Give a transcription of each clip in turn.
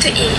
to eat.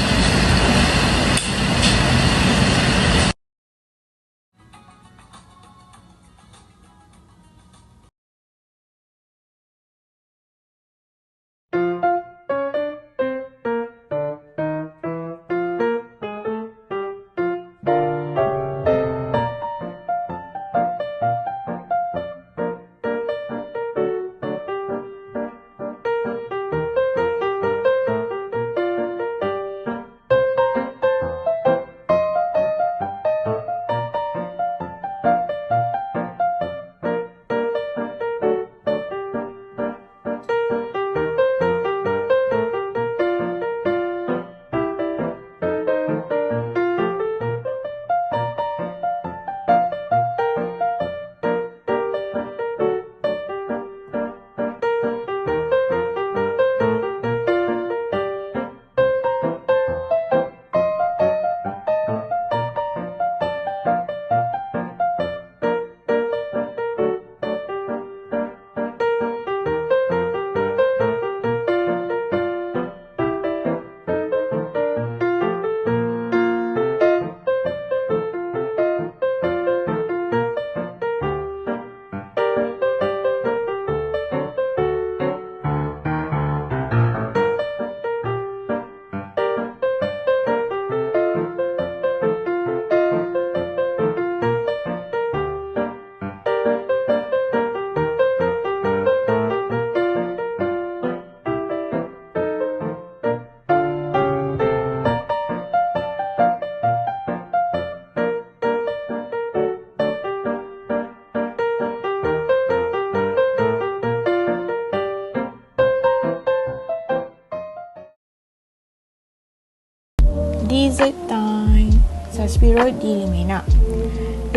Dessert time. Saspiro di limena.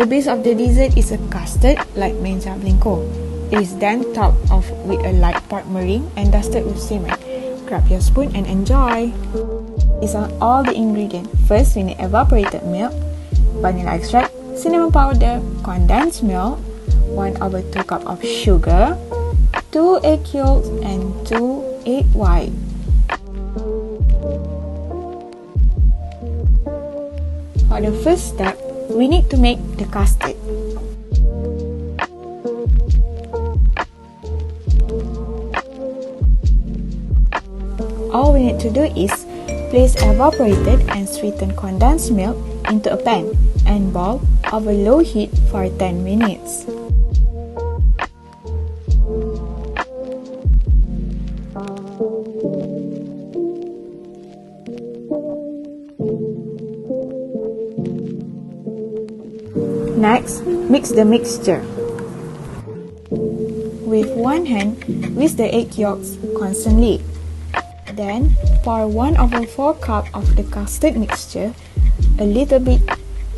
The base of the dessert is a custard like menza blanco. It is then topped off with a light part meringue and dusted with cinnamon. Grab your spoon and enjoy. These are all the ingredients. First, we need evaporated milk, vanilla extract, cinnamon powder, condensed milk, 1/2 cup of sugar, 2 egg yolks, and 2 egg whites. For the first step, we need to make the custard. All we need to do is place evaporated and sweetened condensed milk into a pan and boil over low heat for 10 minutes. Next, mix the mixture. With one hand, whisk the egg yolks constantly. Then, pour 1/4 cup of the custard mixture, a little bit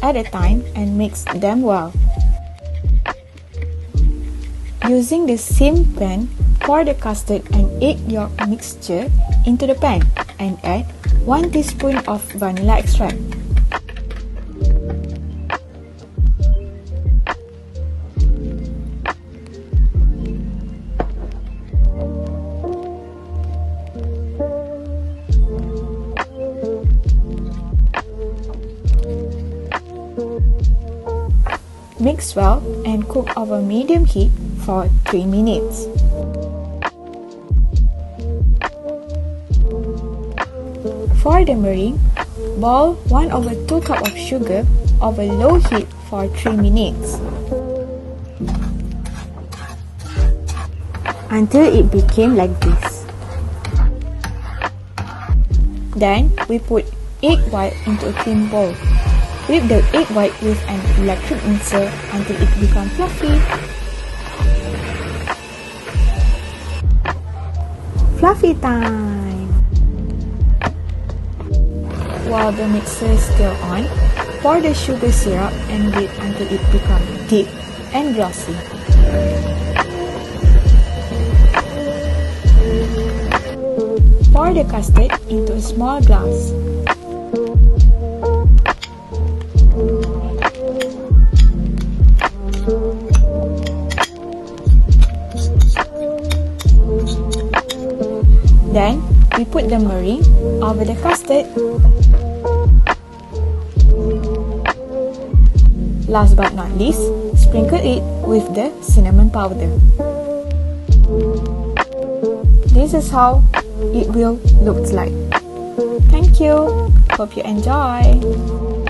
at a time, and mix them well. Using the same pan, pour the custard and egg yolk mixture into the pan and add 1 teaspoon of vanilla extract. Mix well and cook over medium heat for 3 minutes. For the meringue, boil 1/2 cup of sugar over low heat for 3 minutes until it became like this. Then we put egg white into a clean bowl. Whip the egg white with an electric mixer until it becomes fluffy. Fluffy time! While the mixer is still on, pour the sugar syrup and whip until it becomes thick and glossy. Pour the custard into a small glass. Then, we put the meringue over the custard. Last but not least, sprinkle it with the cinnamon powder. This is how it will look like. Thank you. Hope you enjoy.